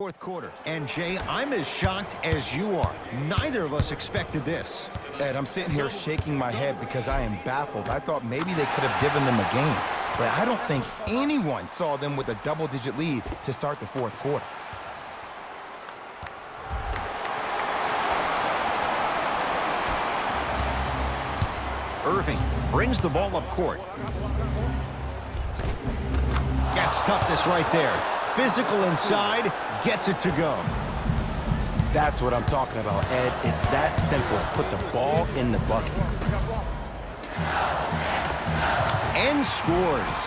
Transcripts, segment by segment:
Fourth quarter. And Jay, I'm as shocked as you are. Neither of us expected this. Ed, I'm sitting here shaking my head because I am baffled. I thought maybe they could have given them a game, but I don't think anyone saw them with a double-digit lead to start the fourth quarter. Irving brings the ball up court. Gets toughness right there. Physical inside, gets it to go. That's what I'm talking about, Ed. It's that simple. Put the ball in the bucket. And scores.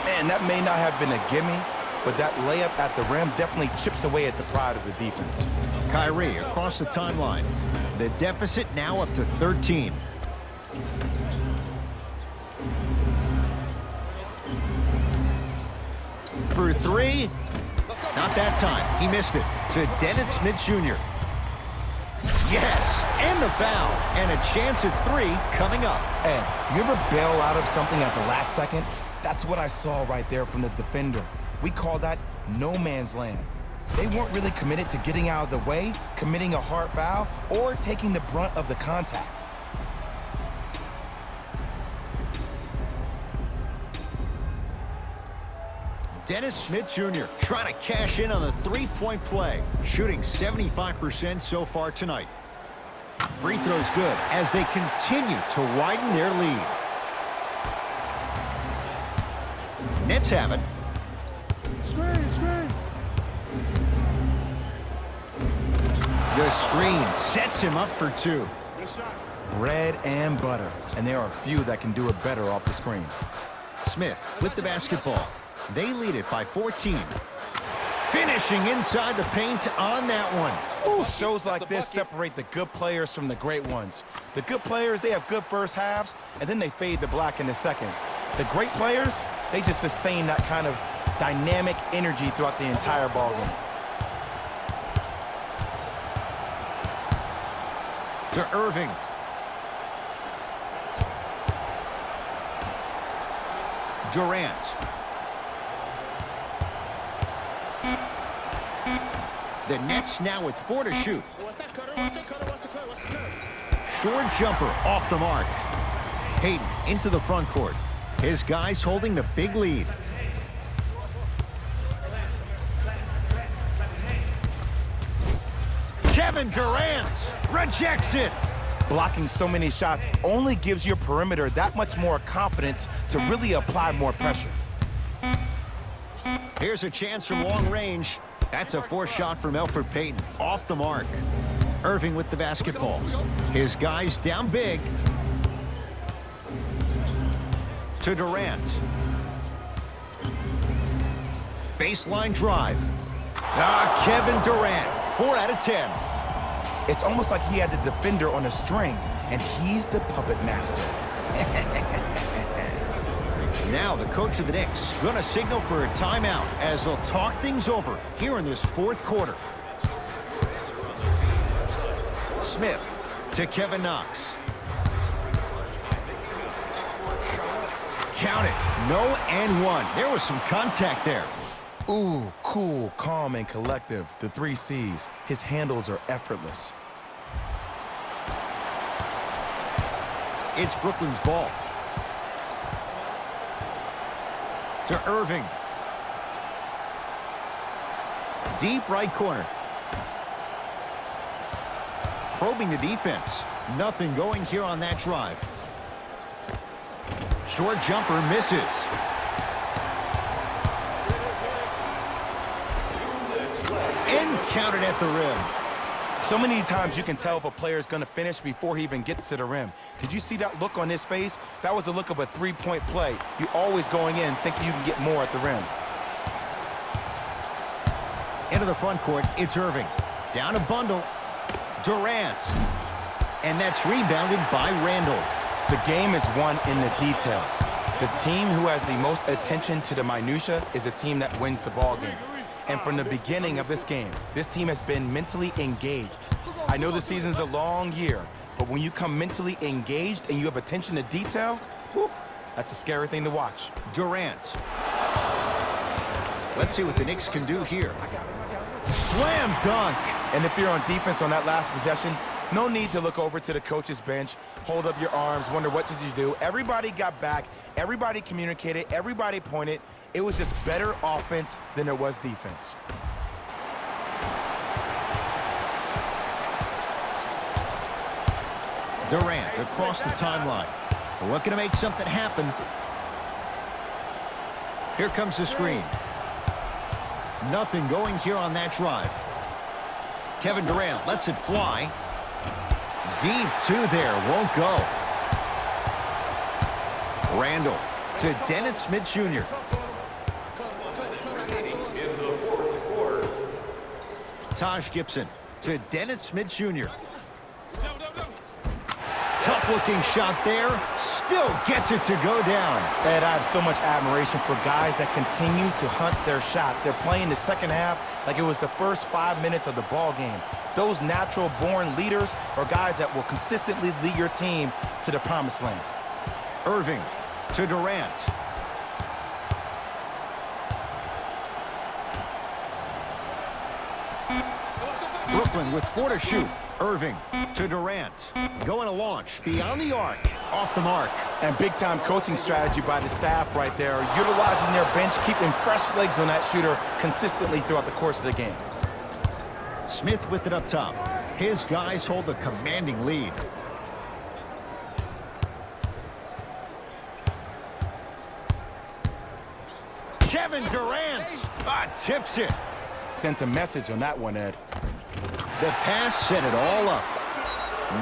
Man, that may not have been a gimme, but that layup at the rim definitely chips away at the pride of the defense. Kyrie across the timeline. The deficit now up to 13. For three. Not that time. He missed it. To Dennis Smith Jr. Yes, and the foul. And a chance at three coming up. Ed, you ever bail out of something at the last second? That's what I saw right there from the defender. We call that no man's land. They weren't really committed to getting out of the way, committing a hard foul, or taking the brunt of the contact. Dennis Smith Jr. trying to cash in on the three-point play, shooting 75% so far tonight. Free throw's good as they continue to widen their lead. Nets have it. The screen sets him up for two. Bread and butter, and there are few that can do it better off the screen. Smith with the basketball. They lead it by 14. Finishing inside the paint on that one. Ooh, shows like this separate the good players from the great ones. The good players, they have good first halves, and then they fade to black in the second. The great players, they just sustain that kind of dynamic energy throughout the entire ballgame. To Irving. Durant. The Nets now with 4 to shoot. Short jumper off the mark. Hayden into the front court. His guys holding the big lead. Kevin Durant rejects it. Blocking so many shots only gives your perimeter that much more confidence to really apply more pressure. Here's a chance from long range. That's a forced shot from Elfrid Payton. Off the mark. Irving with the basketball. His guys down big. To Durant. Baseline drive. Kevin Durant. 4 out of 10. It's almost like he had the defender on a string, and he's the puppet master. Now the coach of the Knicks going to signal for a timeout as they'll talk things over here in this fourth quarter. Smith to Kevin Knox. Count it. No and one. There was some contact there. Ooh, cool, calm, and collective. The 3 C's. His handles are effortless. It's Brooklyn's ball. To Irving. Deep right corner. Probing the defense. Nothing going here on that drive. Short jumper misses. And counted at the rim. So many times you can tell if a player is going to finish before he even gets to the rim. Did you see that look on his face? That was a look of a three-point play. You always going in thinking you can get more at the rim. Into the front court, it's Irving. Down a bundle. Durant. And that's rebounded by Randall. The game is won in the details. The team who has the most attention to the minutia is a team that wins the ball game. And from the beginning of this game, this team has been mentally engaged. I know the season's a long year, but when you come mentally engaged and you have attention to detail, whew, that's a scary thing to watch. Durant. Let's see what the Knicks can do here. Slam dunk. And if you're on defense on that last possession, no need to look over to the coach's bench, hold up your arms, wonder what did you do. Everybody got back, everybody communicated, everybody pointed. It was just better offense than there was defense. Durant across the timeline. Looking to make something happen. Here comes the screen. Nothing going here on that drive. Kevin Durant lets it fly. Deep two there, won't go. Randall to Dennis Smith Jr. Taj Gibson to Dennis Smith Jr. Tough-looking shot there. Still gets it to go down. Ed, I have so much admiration for guys that continue to hunt their shot. They're playing the second half like it was the first 5 minutes of the ball game. Those natural-born leaders are guys that will consistently lead your team to the promised land. Irving to Durant. Brooklyn with 4 to shoot. Irving to Durant. Going to launch beyond the arc. Off the mark. And big-time coaching strategy by the staff right there, utilizing their bench, keeping fresh legs on that shooter consistently throughout the course of the game. Smith with it up top. His guys hold a commanding lead. Kevin Durant tips it. Sent a message on that one, Ed. The pass set it all up.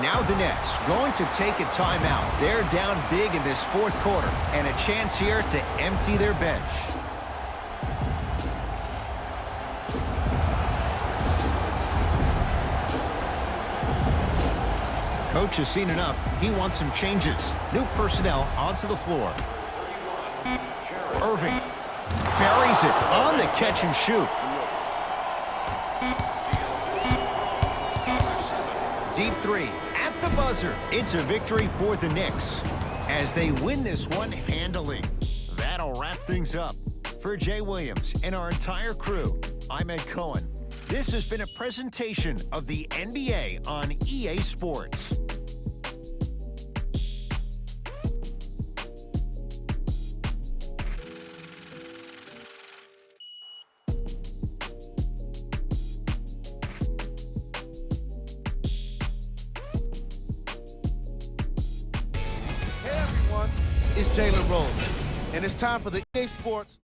Now the Nets going to take a timeout. They're down big in this fourth quarter and a chance here to empty their bench. Coach has seen enough. He wants some changes. New personnel onto the floor. Irving buries it on the catch and shoot. Deep three at the buzzer. It's a victory for the Knicks as they win this one handily. That'll wrap things up. For Jay Williams and our entire crew, I'm Ed Cohen. This has been a presentation of the NBA on EA Sports. It's Jalen Rose, and it's time for the EA Sports